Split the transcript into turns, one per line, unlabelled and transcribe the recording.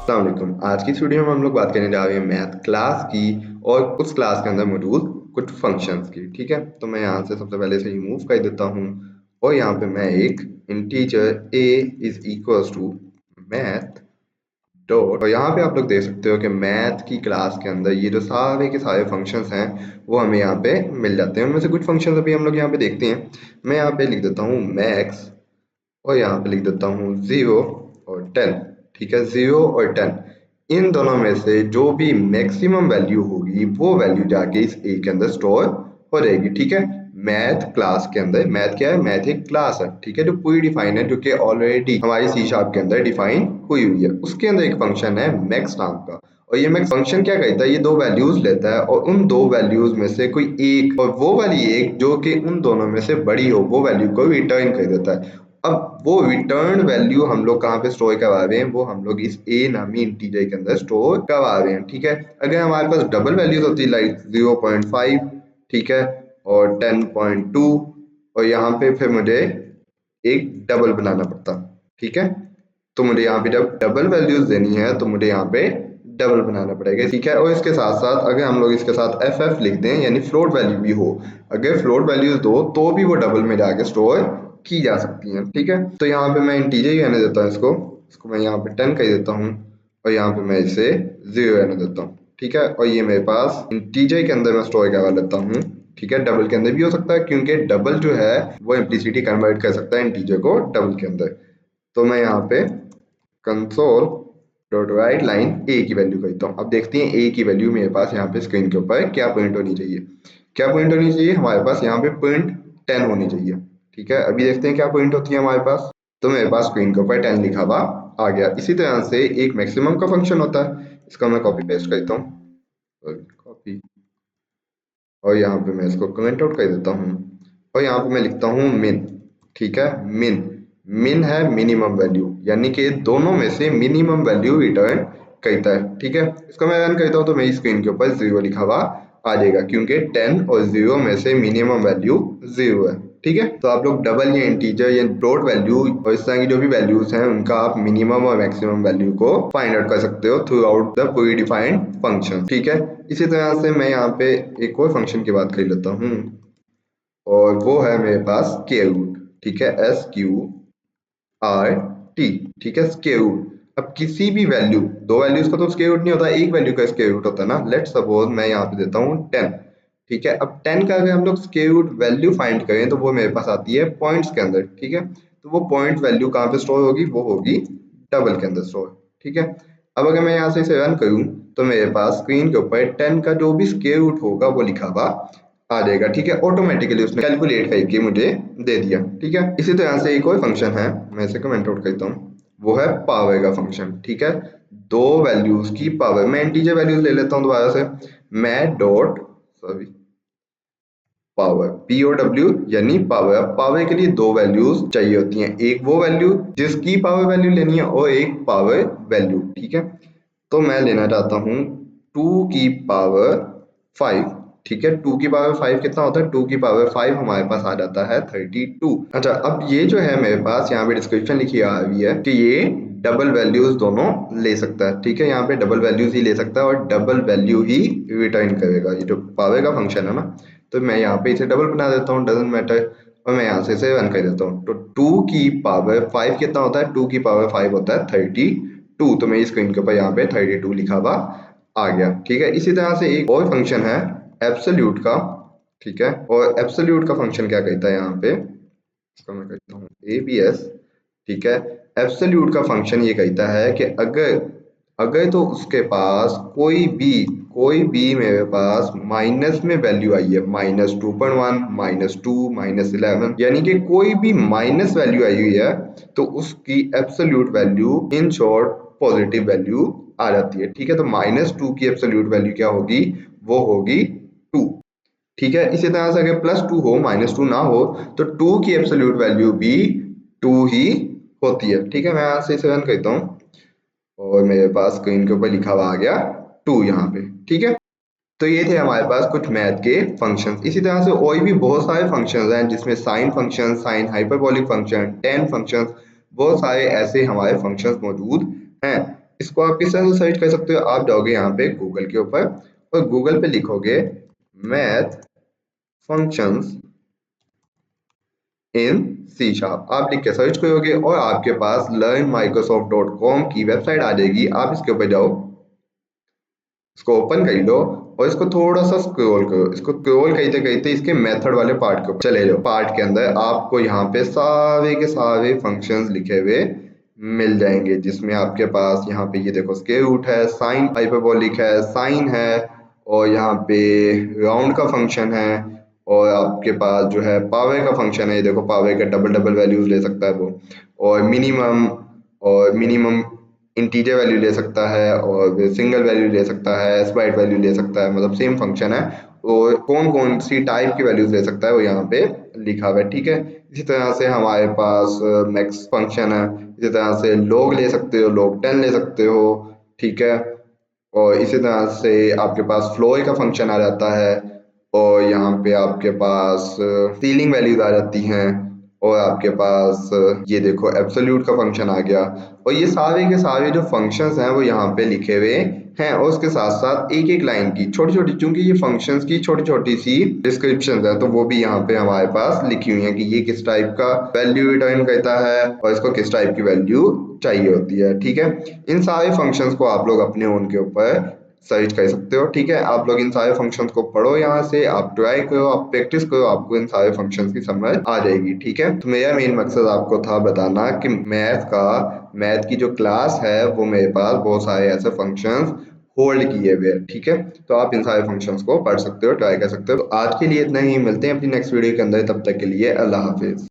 अस्सलाम वालेकुम। आज की इस वीडियो में हम लोग बात करने जा रहे हैं मैथ क्लास की और उस क्लास के अंदर मौजूद कुछ फंक्शंस की। ठीक है, तो मैं यहाँ से सबसे पहले से रिमूव कर देता हूँ और यहाँ पे मैं एक integer a is equals to math dot, और यहाँ पे आप लोग देख सकते हो कि मैथ की क्लास के अंदर ये जो सारे के सारे फंक्शंस हैं वो हमें यहाँ पे मिल जाते हैं। उनमें से कुछ फंक्शंस अभी हम लोग यहाँ पे देखते हैं। मैं यहाँ पे लिख देता हूँ मैक्स और यहाँ पे लिख देता हूँ 0 और 10। ठीक है, 0 और 10 इन दोनों में से जो भी मैक्सिमम वैल्यू होगी वो वैल्यू जाके इस ए के अंदर स्टोर हो जाएगी। ठीक है, मैथ क्लास के अंदर, मैथ क्या है, मैथ एक क्लास है। ठीक है, जो पूरी डिफाइन है, जो कि ऑलरेडी हमारी सी शार्प के अंदर डिफाइन हुई हुई है। उसके अंदर एक फंक्शन है मैक्स नाम का, और ये मैक्स फंक्शन क्या करता है, ये दो वैल्यूज लेता है और उन दो वैल्यूज में से कोई एक, और वो वाली एक जो कि उन दोनों में से बड़ी हो, वो वैल्यू को रिटर्न कर देता है। अब वो रिटर्न वैल्यू हम लोग कहाँ पे स्टोर करवा रहे हैं, वो हम लोग इस a नामी इंटीजर के अंदर स्टोर करवा रहे हैं। ठीक है, अगर हमारे पास डबल वैल्यूज होती लाइक 0.5, ठीक है, और 10.2, और यहाँ पे फिर मुझे एक डबल बनाना पड़ता। ठीक है, तो मुझे यहाँ पे जब डबल वैल्यूज देनी है तो मुझे यहाँ पे डबल बनाना पड़ेगा। ठीक है, और इसके साथ साथ अगर हम लोग इसके साथ एफ लिख दें, यानी फ्लोट वैल्यू भी हो, अगर फ्लोट वैल्यूज दो तो भी वो डबल में जाके स्टोर की जा सकती हैं। ठीक है, तो यहाँ पे मैं इंटीजर ही रहने देता हूँ, इसको मैं यहाँ पे 10 कर देता हूँ और यहाँ पे मैं इसे 0 रहने देता हूँ। ठीक है, और ये मेरे पास इंटीजर के अंदर मैं स्टोर करवा लेता हूँ। ठीक है, डबल के अंदर भी हो सकता है क्योंकि डबल जो है वो इम्प्लिसिटी कन्वर्ट कर सकता है इंटीजर को डबल के अंदर। तो मैं यहाँ पे कंसोल डॉट राइट लाइन ए की वैल्यू करता हूँ। अब देखते हैं ए की वैल्यू मेरे पास यहाँ पे स्क्रीन के ऊपर क्या प्रिंट होनी चाहिए। क्या प्रिंट होनी चाहिए, हमारे पास यहाँ पे प्रिंट 10 होनी चाहिए। ठीक है, अभी देखते हैं क्या प्रिंट होती है हमारे पास। तो मेरे पास स्क्रीन के ऊपर 10 लिखा हुआ आ गया। इसी तरह से एक मैक्सिमम का फंक्शन होता है, इसका मैं कॉपी पेस्ट करता हूँ, कॉपी, और यहाँ पे मैं इसको कमेंट आउट कर देता हूँ और यहाँ पे मैं लिखता हूँ मिन। ठीक है, मिन, मिन है मिनिमम वैल्यू, यानी कि दोनों में से मिनिमम वैल्यू रिटर्न करता है। ठीक है, इसको मैं रन करता हूँ तो मेरी स्क्रीन के ऊपर 0 लिखा हुआ आ जाएगा क्योंकि 10 और 0 में से मिनिमम वैल्यू 0 है। ठीक है, तो आप लोग डबल या इंटीजर या फ्लोट वैल्यू और इस तरह की जो भी वैल्यूज हैं उनका आप मिनिमम और मैक्सिमम वैल्यू को फाइंड आउट कर सकते हो through out the pre defined function. ठीक है, इसी तरह से मैं यहाँ पे एक और फंक्शन की बात कर लेता हूँ और वो है मेरे पास स्क्वायर रूट। ठीक है, SQRT। ठीक है, स्क्वायर रूट। अब किसी भी वैल्यू, दो वैल्यूज का तो स्क्वायर रूट नहीं होता, एक वैल्यू का स्क्वायर रूट होता है ना। लेट्स सपोज मैं यहाँ पे देता हूँ 10। ठीक है, अब 10 का अगर हम लोग स्क्वायर रूट वैल्यू फाइंड करें तो वो मेरे पास आती है पॉइंट्स के अंदर। ठीक है, तो वो पॉइंट वैल्यू कहाँ पे स्टोर होगी, वो होगी डबल के अंदर स्टोर। ठीक है, अब अगर मैं यहाँ से इसे रन करूँ तो मेरे पास स्क्रीन के ऊपर 10 का जो भी स्क्वायर रूट होगा वो लिखा हुआ आ जाएगा। ठीक है, ऑटोमेटिकली उसने कैलकुलेट करके मुझे दे दिया। ठीक है, इसी तरह से एक और फंक्शन है, मैं इसे कमेंट आउट करता हूँ, वो है पावर का फंक्शन। ठीक है, दो वैल्यूज की पावर, मैं इंटीजर वैल्यूज ले लेता हूँ दोबारा से, मैं डॉट सॉरी पावर, POW यानी पावर। अब पावर के लिए दो वैल्यूज चाहिए होती हैं, एक वो वैल्यू जिसकी पावर वैल्यू लेनी है और एक पावर वैल्यू। ठीक है, तो मैं लेना चाहता हूँ 2 की पावर 5। ठीक है, 2 की पावर 5 कितना होता है, 2 की पावर 5 हमारे पास आ जाता है 32। अच्छा, अब ये जो है मेरे पास यहाँ पे डिस्क्रिप्शन लिखी आ रही है कि ये डबल वैल्यूज दोनों ले सकता है। ठीक है, यहाँ पे डबल वैल्यूज ही ले सकता है और डबल वैल्यू ही रिटर्न करेगा। ये जो पावर का फंक्शन है ना, तो मैं यहाँ पे इसे डबल बना देता हूँ, डजंट मैटर, और मैं यहाँ से इसे रन कर देता हूँ। तो 2 की पावर 5 कितना होता है, 2 की पावर 5 होता है 32। तो मेरी स्क्रीन के ऊपर यहाँ पे 32 लिखा हुआ आ गया। ठीक है, इसी तरह से एक और फंक्शन है एब्सोल्यूट का। ठीक है, और एब्सोल्यूट का फंक्शन क्या कहता है, यहाँ पे इसको मैं कहता हूँ ABS। ठीक है, एब्सोल्यूट का फंक्शन ये कहता है कि अगर अगर तो उसके पास कोई भी मेरे पास माइनस में वैल्यू आई है, -2.1, -2, -11, यानी कि कोई भी माइनस वैल्यू आई हुई है तो उसकी absolute value in short positive value आ जाती है। ठीक है, तो -2 की एब्सोल्यूट वैल्यू क्या होगी, वो होगी 2। ठीक है, इसी तरह से अगर +2 हो, -2 ना हो, तो 2 की एब्सोल्यूट वैल्यू भी 2 ही होती है। ठीक है, मैं यहाँ से इसे रन करता हूँ और मेरे पास स्क्रीन के ऊपर लिखा हुआ आ गया 2 यहाँ पे। ठीक है, तो ये थे हमारे पास कुछ मैथ के फंक्शंस। इसी तरह से और भी बहुत सारे फंक्शंस हैं जिसमें sine function, sine hyperbolic function, ten functions, बहुत सारे ऐसे हमारे फंक्शंस मौजूद हैं। इसको आप किस तरह से सर्च कर सकते हो, आप जाओगे यहाँ पे गूगल के ऊपर और गूगल पे लिखोगे math functions in C sharp, आप लिख के सर्च करोगे और आपके पास learnmicrosoft.com की वेबसाइट आ जाएगी। आप इसके ऊपर जाओ, इसको ओपन कर लो और इसको थोड़ा सा स्क्रॉल करो। इसको स्क्रॉल करते करते इसके मेथड वाले पार्ट के ऊपर चले जाओ। पार्ट के अंदर आपको यहाँ पे सारे के सारे फंक्शंस लिखे हुए मिल जाएंगे, जिसमें आपके पास यहाँ पे ये देखो स्क्वायर रूट है, साइन हाइपरबोलिक है, साइन है, और यहाँ पे राउंड का फंक्शन है, और आपके पास जो है पावर का फंक्शन है। ये देखो पावर का डबल डबल वैल्यूज ले सकता है वो, और मिनिमम इंटीजर वैल्यू ले सकता है, और सिंगल वैल्यू ले सकता है, स्प्लाइट वैल्यू ले सकता है, मतलब सेम फंक्शन है। और कौन कौन सी टाइप की वैल्यूज ले सकता है वो यहाँ पे लिखा हुआ है, ठीक है। इसी तरह से हमारे पास मैक्स फंक्शन है, इसी तरह से लॉग ले सकते हो, लॉग 10 ले सकते हो, ठीक है। और इसी तरह से आपके पास फ्लोर का फंक्शन आ जाता है, और यहाँ पे आपके पास सीलिंग वैल्यूज आ जाती हैं, और आपके पास ये देखो एब्सोल्यूट का फंक्शन आ गया। और ये सारे के सारे जो फंक्शंस हैं वो यहाँ पे लिखे हुए हैं, और उसके साथ साथ एक एक लाइन की छोटी छोटी, चूंकि ये फंक्शंस की छोटी छोटी सी डिस्क्रिप्शन है, तो वो भी यहाँ पे हमारे पास लिखी हुई है कि ये किस टाइप का वैल्यू रिटर्न करता है और इसको किस टाइप की वैल्यू चाहिए होती है, ठीक है। इन सारे फंक्शंस को आप लोग अपने ओन के ऊपर सर्च कर सकते हो, ठीक है। आप लोग इन सारे फंक्शंस को पढ़ो, यहाँ से आप ट्राई करो, आप प्रैक्टिस करो, आपको इन सारे फंक्शंस की समझ आ जाएगी, ठीक है। तो मेरा मेन मकसद आपको था बताना कि मैथ की जो क्लास है वो मेरे पास बहुत सारे ऐसे फंक्शंस होल्ड किए हुए हैं, ठीक है। तो आप इन सारे फंक्शंस को पढ़ सकते हो, ट्राई कर सकते हो। तो आज के लिए इतना ही, मिलते हैं अपनी नेक्स्ट वीडियो के अंदर, तब तक के लिए अल्लाह हाफिज।